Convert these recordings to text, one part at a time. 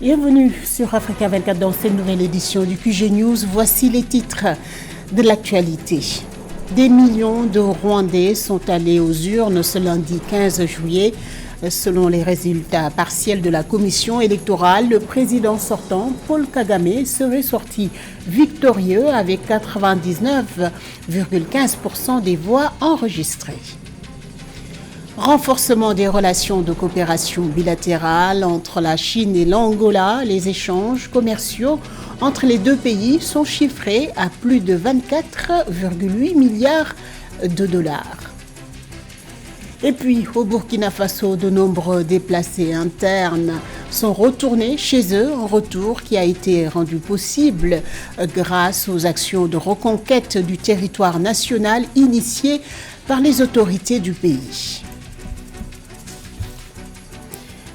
Bienvenue sur Africa 24 dans cette nouvelle édition du QG News. Voici les titres de l'actualité. Des millions de Rwandais sont allés aux urnes ce lundi 15 juillet. Selon les résultats partiels de la commission électorale, le président sortant, Paul Kagame, serait sorti victorieux avec 99,15% des voix enregistrées. Renforcement des relations de coopération bilatérale entre la Chine et l'Angola. Les échanges commerciaux entre les deux pays sont chiffrés à plus de 24,8 milliards de dollars. Et puis, au Burkina Faso, de nombreux déplacés internes sont retournés chez eux, un retour qui a été rendu possible grâce aux actions de reconquête du territoire national initiées par les autorités du pays.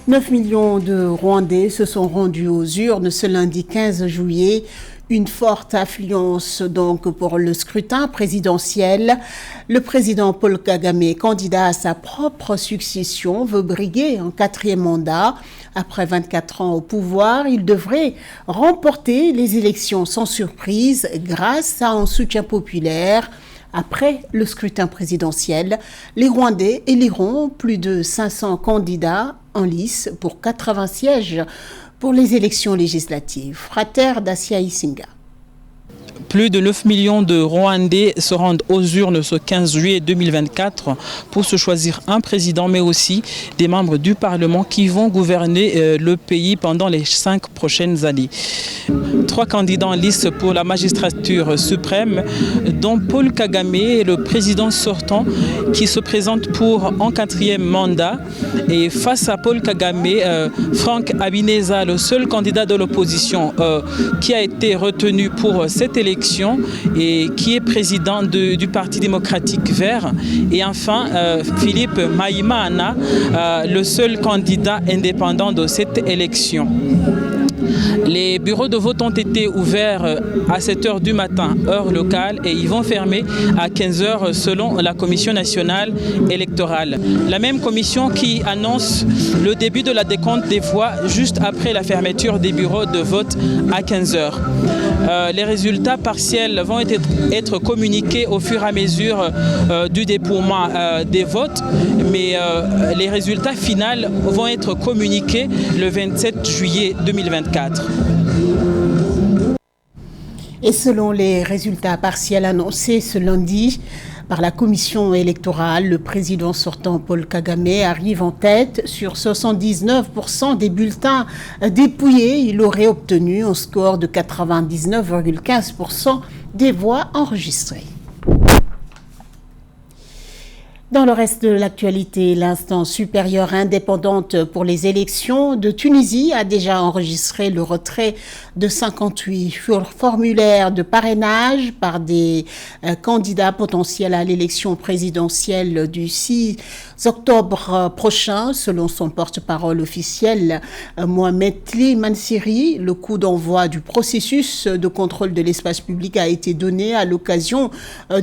9 millions de Rwandais se sont rendus aux urnes ce lundi 15 juillet. Une forte affluence donc pour le scrutin présidentiel. Le président Paul Kagame, candidat à sa propre succession, veut briguer un 4e mandat. Après 24 ans au pouvoir, il devrait remporter les élections sans surprise grâce à un soutien populaire. Après le scrutin présidentiel, les Rwandais éliront plus de 500 candidats en lice pour 80 sièges pour les élections législatives. Frater Dacia Isinga. Plus de 9 millions de Rwandais se rendent aux urnes ce 15 juillet 2024 pour se choisir un président, mais aussi des membres du Parlement qui vont gouverner le pays pendant les 5 prochaines années. 3 candidats en lice pour la magistrature suprême, dont Paul Kagame, le président sortant, qui se présente pour un 4e mandat. Et face à Paul Kagame, Frank Habineza, le seul candidat de l'opposition qui a été retenu pour cette élection et qui est président du Parti démocratique vert. Et enfin, Philippe Maïmana, le seul candidat indépendant de cette élection. Les bureaux de vote ont été ouverts à 7h du matin, heure locale, et ils vont fermer à 15h selon la Commission nationale électorale. La même commission qui annonce le début de la décompte des voix juste après la fermeture des bureaux de vote à 15h. Les résultats partiels vont être communiqués au fur et à mesure du dépouillement des votes, mais les résultats finaux vont être communiqués le 27 juillet 2024. Et selon les résultats partiels annoncés ce lundi par la commission électorale, le président sortant Paul Kagame arrive en tête sur 79% des bulletins dépouillés. Il aurait obtenu un score de 99,15% des voix enregistrées. Dans le reste de l'actualité, l'instance supérieure indépendante pour les élections de Tunisie a déjà enregistré le retrait de 58 formulaires de parrainage par des candidats potentiels à l'élection présidentielle du 6 octobre prochain, selon son porte-parole officiel Mohamed Tli Mansiri. Le coup d'envoi du processus de contrôle de l'espace public a été donné à l'occasion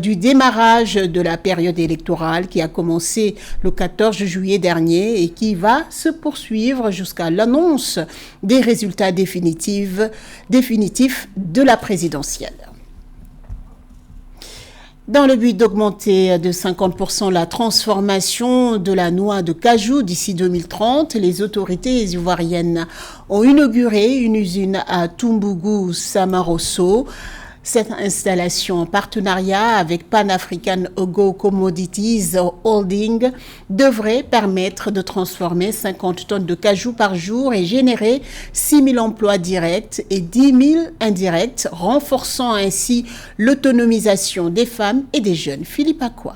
du démarrage de la période électorale qui a commencé le 14 juillet dernier et qui va se poursuivre jusqu'à l'annonce des résultats définitifs de la présidentielle. Dans le but d'augmenter de 50% la transformation de la noix de cajou d'ici 2030, les autorités ivoiriennes ont inauguré une usine à Toumbougou, Samarosso. Cette installation en partenariat avec Pan African Ogo Commodities Holding devrait permettre de transformer 50 tonnes de cajou par jour et générer 6 000 emplois directs et 10 000 indirects, renforçant ainsi l'autonomisation des femmes et des jeunes. Philippe Akwa.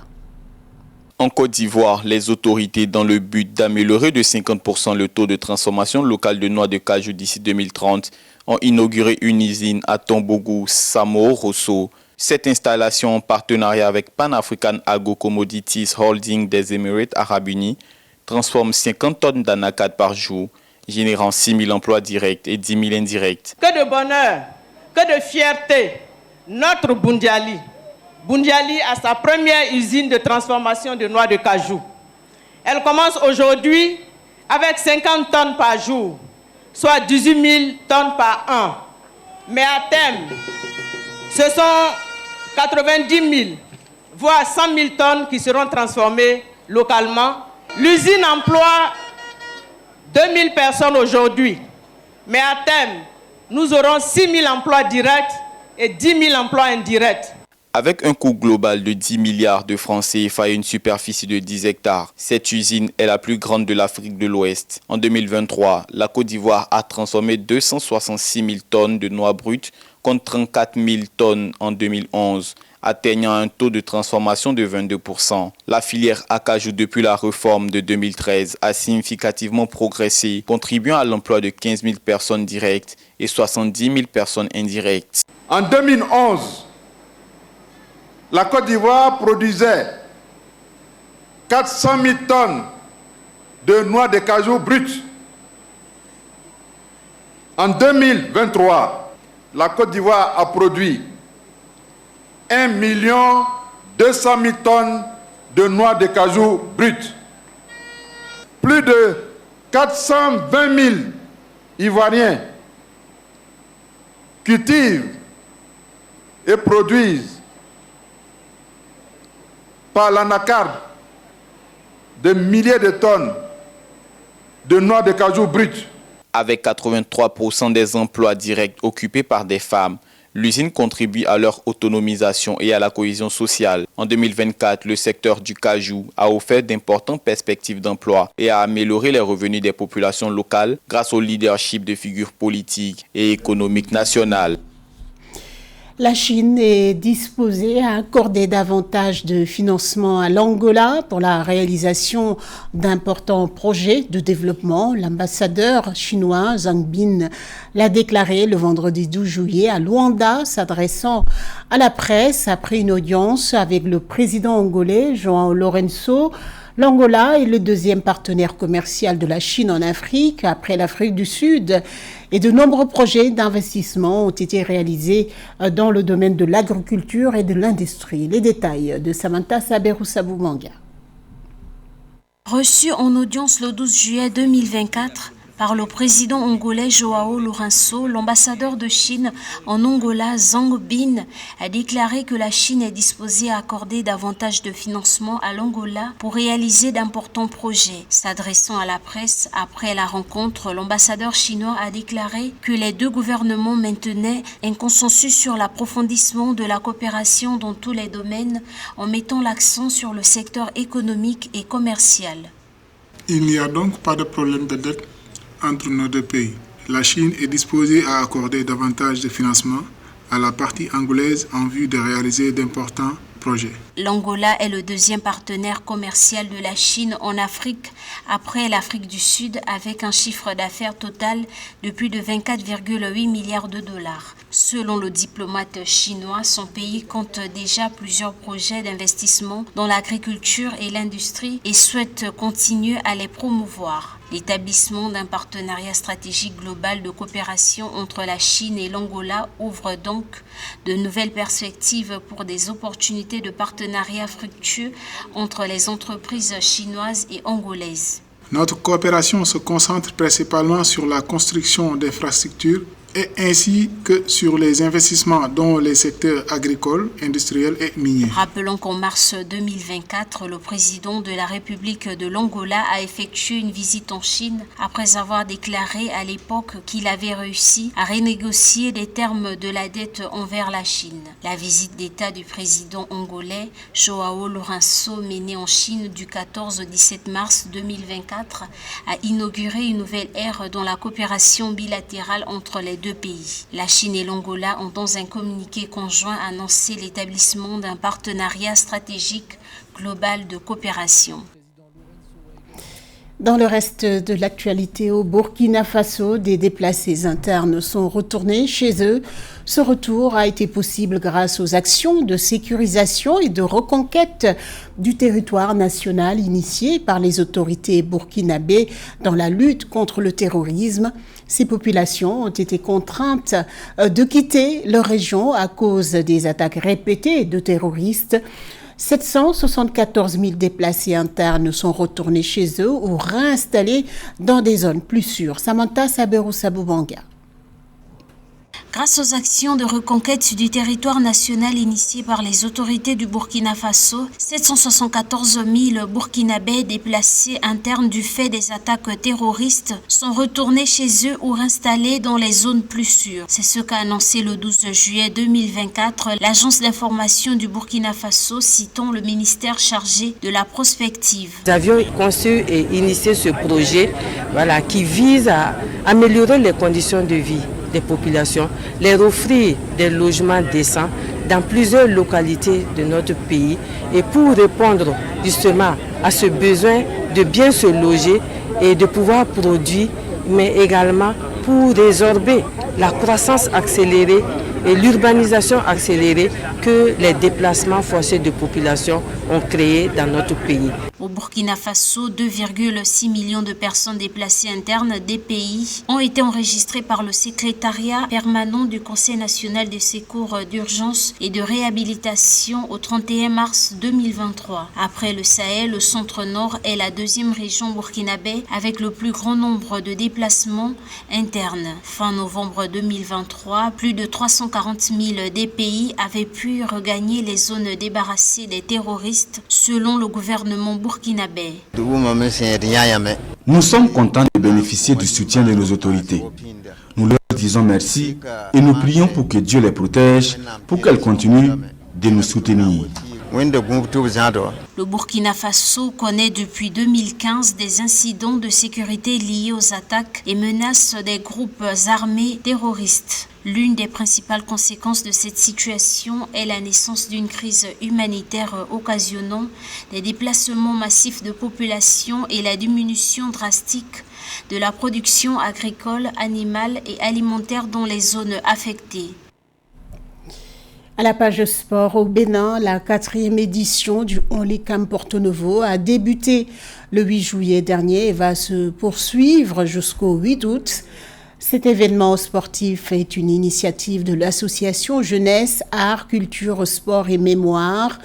En Côte d'Ivoire, les autorités, dans le but d'améliorer de 50% le taux de transformation locale de noix de cajou d'ici 2030, ont inauguré une usine à Toumbougou, Samarosso. Cette installation en partenariat avec Pan African Agro Commodities Holding des Émirats Arabes Unis transforme 50 tonnes d'anacarde par jour, générant 6 000 emplois directs et 10 000 indirects. Que de bonheur, que de fierté, notre Boundiali a sa première usine de transformation de noix de cajou. Elle commence aujourd'hui avec 50 tonnes par jour. soit 18 000 tonnes par an. Mais à terme, ce sont 90 000, voire 100 000 tonnes qui seront transformées localement. L'usine emploie 2 000 personnes aujourd'hui. Mais à terme, nous aurons 6 000 emplois directs et 10 000 emplois indirects. Avec un coût global de 10 milliards de francs CFA et une superficie de 10 hectares, cette usine est la plus grande de l'Afrique de l'Ouest. En 2023, la Côte d'Ivoire a transformé 266 000 tonnes de noix brutes contre 34 000 tonnes en 2011, atteignant un taux de transformation de 22%. La filière acajou depuis la réforme de 2013 a significativement progressé, contribuant à l'emploi de 15 000 personnes directes et 70 000 personnes indirectes. En 2011, la Côte d'Ivoire produisait 400 000 tonnes de noix de cajou brutes. En 2023, la Côte d'Ivoire a produit 1 200 000 tonnes de noix de cajou brutes. Plus de 420 000 Ivoiriens cultivent et produisent par l'anacarde de milliers de tonnes de noix de cajou brutes. Avec 83% des emplois directs occupés par des femmes, l'usine contribue à leur autonomisation et à la cohésion sociale. En 2024, le secteur du cajou a offert d'importantes perspectives d'emploi et a amélioré les revenus des populations locales grâce au leadership de figures politiques et économiques nationales. La Chine est disposée à accorder davantage de financement à l'Angola pour la réalisation d'importants projets de développement. L'ambassadeur chinois Zhang Bin l'a déclaré le vendredi 12 juillet à Luanda, s'adressant à la presse après une audience avec le président angolais João Lourenço. L'Angola est le deuxième partenaire commercial de la Chine en Afrique, après l'Afrique du Sud, et de nombreux projets d'investissement ont été réalisés dans le domaine de l'agriculture et de l'industrie. Les détails de Samantha Saberou-Sabou-Manga. Reçu en audience le 12 juillet 2024, par le président angolais João Lourenço, l'ambassadeur de Chine en Angola, Zhang Bin, a déclaré que la Chine est disposée à accorder davantage de financement à l'Angola pour réaliser d'importants projets. S'adressant à la presse après la rencontre, l'ambassadeur chinois a déclaré que les deux gouvernements maintenaient un consensus sur l'approfondissement de la coopération dans tous les domaines en mettant l'accent sur le secteur économique et commercial. Il n'y a donc pas de problème de dette entre nos deux pays. La Chine est disposée à accorder davantage de financement à la partie angolaise en vue de réaliser d'importants projets. L'Angola est le deuxième partenaire commercial de la Chine en Afrique, après l'Afrique du Sud, avec un chiffre d'affaires total de plus de 24,8 milliards de dollars. Selon le diplomate chinois, son pays compte déjà plusieurs projets d'investissement dans l'agriculture et l'industrie et souhaite continuer à les promouvoir. L'établissement d'un partenariat stratégique global de coopération entre la Chine et l'Angola ouvre donc de nouvelles perspectives pour des opportunités de partenariat fructueux entre les entreprises chinoises et angolaises. Notre coopération se concentre principalement sur la construction d'infrastructures et ainsi que sur les investissements dans les secteurs agricoles, industriels et miniers. Rappelons qu'en mars 2024, le président de la République de l'Angola a effectué une visite en Chine après avoir déclaré à l'époque qu'il avait réussi à renégocier les termes de la dette envers la Chine. La visite d'État du président angolais João Lourenço, menée en Chine du 14 au 17 mars 2024, a inauguré une nouvelle ère dans la coopération bilatérale entre les deux pays. La Chine et l'Angola ont dans un communiqué conjoint annoncé l'établissement d'un partenariat stratégique global de coopération. Dans le reste de l'actualité, au Burkina Faso, des déplacés internes sont retournés chez eux. Ce retour a été possible grâce aux actions de sécurisation et de reconquête du territoire national initiées par les autorités burkinabées dans la lutte contre le terrorisme. Ces populations ont été contraintes de quitter leur région à cause des attaques répétées de terroristes. 774 000 déplacés internes sont retournés chez eux ou réinstallés dans des zones plus sûres. Samantha Saberou-Saboubanga. Grâce aux actions de reconquête du territoire national initiées par les autorités du Burkina Faso, 774 000 Burkinabés déplacés internes du fait des attaques terroristes sont retournés chez eux ou réinstallés dans les zones plus sûres. C'est ce qu'a annoncé le 12 juillet 2024 l'agence d'information du Burkina Faso, citant le ministère chargé de la prospective. Nous avions conçu et initié ce projet qui vise à améliorer les conditions de vie des populations, leur offrir des logements décents dans plusieurs localités de notre pays et pour répondre justement à ce besoin de bien se loger et de pouvoir produire, mais également pour résorber la croissance accélérée et l'urbanisation accélérée que les déplacements forcés de population ont créé dans notre pays. Au Burkina Faso, 2,6 millions de personnes déplacées internes des pays ont été enregistrées par le secrétariat permanent du Conseil national des secours d'urgence et de réhabilitation au 31 mars 2023. Après le Sahel, le centre-nord est la deuxième région burkinabé avec le plus grand nombre de déplacements internes. Fin novembre 2023, plus de 340 000 des pays avaient pu regagner les zones débarrassées des terroristes selon le gouvernement burkinabé. Nous sommes contents de bénéficier du soutien de nos autorités. Nous leur disons merci et nous prions pour que Dieu les protège, pour qu'elles continuent de nous soutenir. Le Burkina Faso connaît depuis 2015 des incidents de sécurité liés aux attaques et menaces des groupes armés terroristes. L'une des principales conséquences de cette situation est la naissance d'une crise humanitaire occasionnant des déplacements massifs de population et la diminution drastique de la production agricole, animale et alimentaire dans les zones affectées. À la page sport au Bénin, la 4e édition du Only Camp Porto Novo a débuté le 8 juillet dernier et va se poursuivre jusqu'au 8 août. Cet événement sportif est une initiative de l'association Jeunesse, Art, Culture, Sport et Mémoire.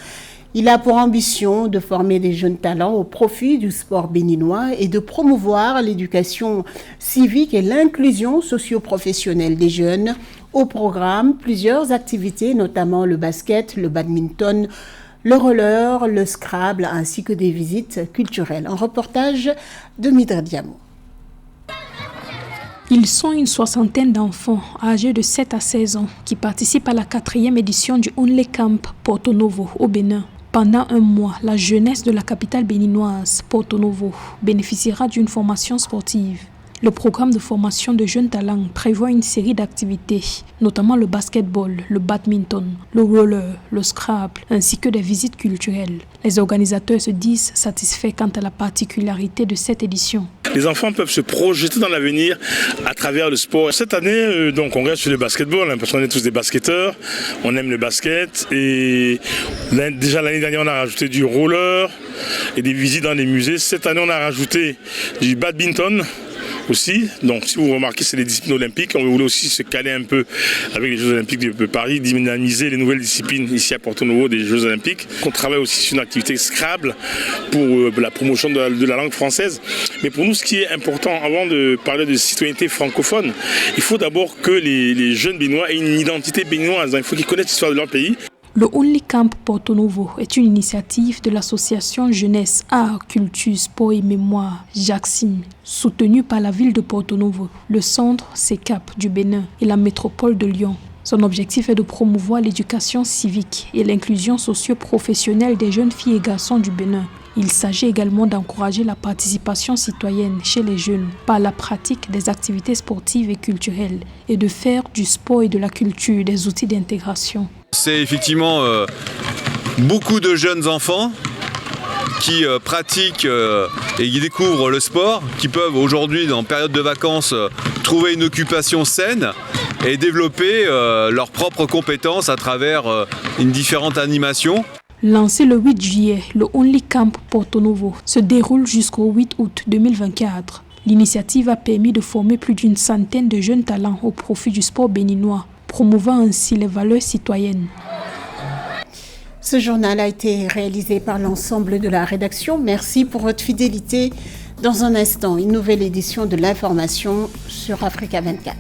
Il a pour ambition de former des jeunes talents au profit du sport béninois et de promouvoir l'éducation civique et l'inclusion socio-professionnelle des jeunes. Au programme, plusieurs activités, notamment le basket, le badminton, le roller, le Scrabble, ainsi que des visites culturelles. Un reportage de Midra Diamo. Ils sont une soixantaine d'enfants âgés de 7 à 16 ans qui participent à la 4e édition du Only Camp Porto Novo au Bénin. Pendant un mois, la jeunesse de la capitale béninoise, Porto Novo, bénéficiera d'une formation sportive. Le programme de formation de jeunes talents prévoit une série d'activités, notamment le basketball, le badminton, le roller, le Scrabble, ainsi que des visites culturelles. Les organisateurs se disent satisfaits quant à la particularité de cette édition. Les enfants peuvent se projeter dans l'avenir à travers le sport. Cette année, donc, on reste sur le basketball, parce qu'on est tous des basketteurs, on aime le basket. Et déjà l'année dernière, on a rajouté du roller et des visites dans les musées. Cette année, on a rajouté du badminton aussi. Donc si vous remarquez, c'est les disciplines olympiques. On voulait aussi se caler un peu avec les Jeux Olympiques de Paris, dynamiser les nouvelles disciplines ici à Porto Novo des Jeux Olympiques. On travaille aussi sur une activité Scrabble pour la promotion de la langue française. Mais pour nous, ce qui est important, avant de parler de citoyenneté francophone, il faut d'abord que les jeunes béninois aient une identité béninoise. Il faut qu'ils connaissent l'histoire de leur pays. Le Only Camp Porto Novo est une initiative de l'association Jeunesse, Art, Culture, Sport et Mémoire, JACSIM, soutenue par la ville de Porto Novo, le centre CECAP du Bénin et la métropole de Lyon. Son objectif est de promouvoir l'éducation civique et l'inclusion socio-professionnelle des jeunes filles et garçons du Bénin. Il s'agit également d'encourager la participation citoyenne chez les jeunes par la pratique des activités sportives et culturelles et de faire du sport et de la culture des outils d'intégration. C'est effectivement beaucoup de jeunes enfants qui pratiquent et qui découvrent le sport, qui peuvent aujourd'hui, en période de vacances, trouver une occupation saine et développer leurs propres compétences à travers une différente animation. Lancé le 8 juillet, le Only Camp Porto Novo se déroule jusqu'au 8 août 2024. L'initiative a permis de former plus d'une centaine de jeunes talents au profit du sport béninois, promouvant ainsi les valeurs citoyennes. Ce journal a été réalisé par l'ensemble de la rédaction. Merci pour votre fidélité. Dans un instant, une nouvelle édition de l'information sur Africa 24.